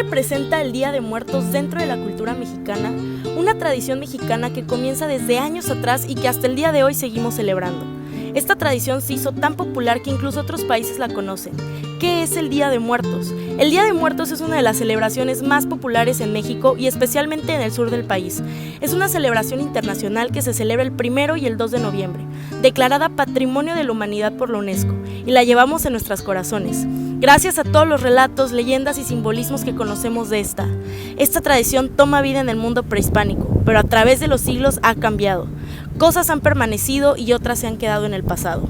representa el Día de Muertos dentro de la cultura mexicana? Una tradición mexicana que comienza desde años atrás y que hasta el día de hoy seguimos celebrando. Esta tradición se hizo tan popular que incluso otros países la conocen. ¿Qué es el Día de Muertos? El Día de Muertos es una de las celebraciones más populares en México y especialmente en el sur del país. Es una celebración internacional que se celebra el 1 y el 2 de noviembre, declarada Patrimonio de la Humanidad por la UNESCO, y la llevamos en nuestros corazones. Gracias a todos los relatos, leyendas y simbolismos que conocemos de esta tradición toma vida en el mundo prehispánico, pero a través de los siglos ha cambiado. Cosas han permanecido y otras se han quedado en el pasado.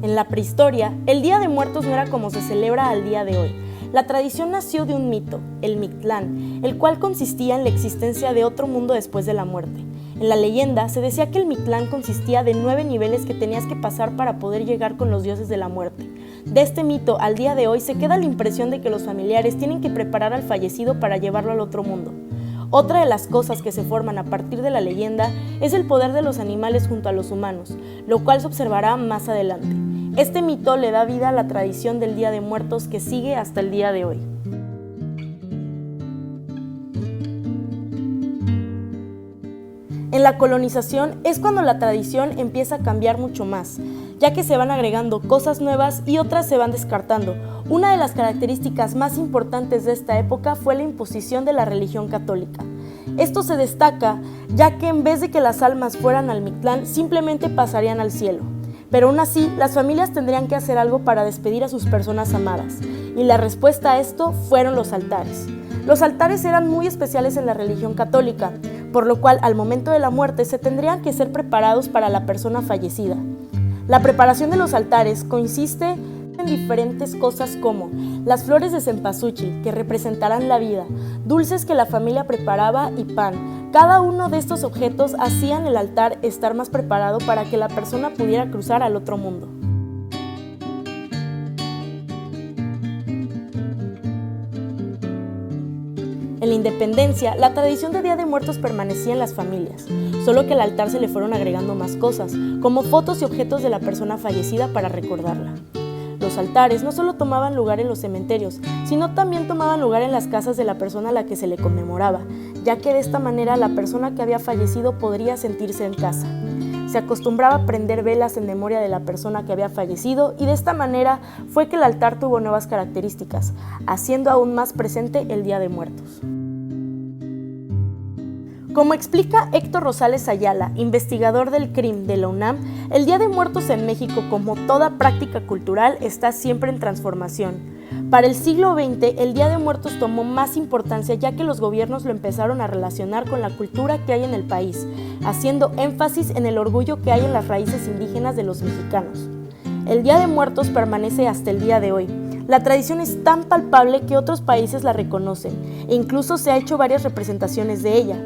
En la prehistoria, el Día de Muertos no era como se celebra al día de hoy. La tradición nació de un mito, el Mictlán, el cual consistía en la existencia de otro mundo después de la muerte. En la leyenda se decía que el Mictlán consistía de 9 niveles que tenías que pasar para poder llegar con los dioses de la muerte. De este mito, al día de hoy, se queda la impresión de que los familiares tienen que preparar al fallecido para llevarlo al otro mundo. Otra de las cosas que se forman a partir de la leyenda es el poder de los animales junto a los humanos, lo cual se observará más adelante. Este mito le da vida a la tradición del Día de Muertos que sigue hasta el día de hoy. En la colonización es cuando la tradición empieza a cambiar mucho más, ya que se van agregando cosas nuevas y otras se van descartando. Una de las características más importantes de esta época fue la imposición de la religión católica. Esto se destaca ya que en vez de que las almas fueran al Mictlán, simplemente pasarían al cielo. Pero aún así, las familias tendrían que hacer algo para despedir a sus personas amadas, y la respuesta a esto fueron los altares. Los altares eran muy especiales en la religión católica, por lo cual al momento de la muerte se tendrían que ser preparados para la persona fallecida. La preparación de los altares consiste en diferentes cosas como las flores de cempasúchil, que representarán la vida, dulces que la familia preparaba y pan. Cada uno de estos objetos hacían el altar estar más preparado para que la persona pudiera cruzar al otro mundo. En la independencia, la tradición de Día de Muertos permanecía en las familias, solo que al altar se le fueron agregando más cosas, como fotos y objetos de la persona fallecida para recordarla. Los altares no solo tomaban lugar en los cementerios, sino también tomaban lugar en las casas de la persona a la que se le conmemoraba, ya que de esta manera la persona que había fallecido podría sentirse en casa. Se acostumbraba a prender velas en memoria de la persona que había fallecido y de esta manera fue que el altar tuvo nuevas características, haciendo aún más presente el Día de Muertos. Como explica Héctor Rosales Ayala, investigador del CRIM de la UNAM, el Día de Muertos en México, como toda práctica cultural, está siempre en transformación. Para el siglo XX, el Día de Muertos tomó más importancia ya que los gobiernos lo empezaron a relacionar con la cultura que hay en el país, haciendo énfasis en el orgullo que hay en las raíces indígenas de los mexicanos. El Día de Muertos permanece hasta el día de hoy. La tradición es tan palpable que otros países la reconocen e incluso se ha hecho varias representaciones de ella.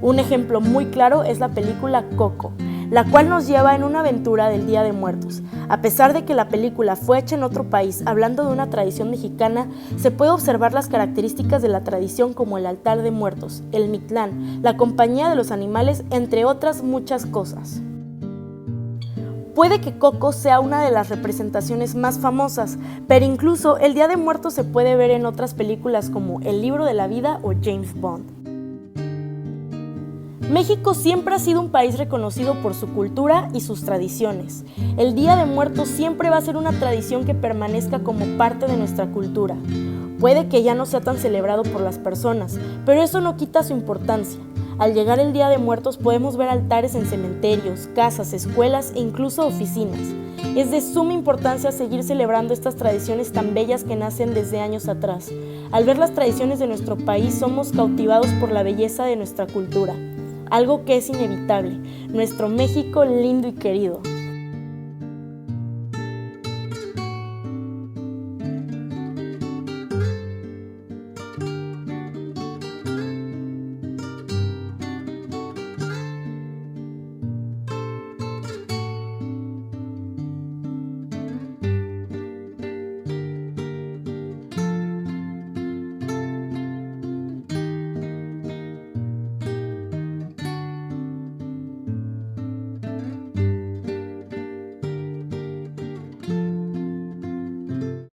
Un ejemplo muy claro es la película Coco, la cual nos lleva en una aventura del Día de Muertos. A pesar de que la película fue hecha en otro país hablando de una tradición mexicana, se puede observar las características de la tradición como el altar de muertos, el Mictlán, la compañía de los animales, entre otras muchas cosas. Puede que Coco sea una de las representaciones más famosas, pero incluso el Día de Muertos se puede ver en otras películas como El Libro de la Vida o James Bond. México siempre ha sido un país reconocido por su cultura y sus tradiciones. El Día de Muertos siempre va a ser una tradición que permanezca como parte de nuestra cultura. Puede que ya no sea tan celebrado por las personas, pero eso no quita su importancia. Al llegar el Día de Muertos podemos ver altares en cementerios, casas, escuelas e incluso oficinas. Es de suma importancia seguir celebrando estas tradiciones tan bellas que nacen desde años atrás. Al ver las tradiciones de nuestro país somos cautivados por la belleza de nuestra cultura. Algo que es inevitable, nuestro México lindo y querido.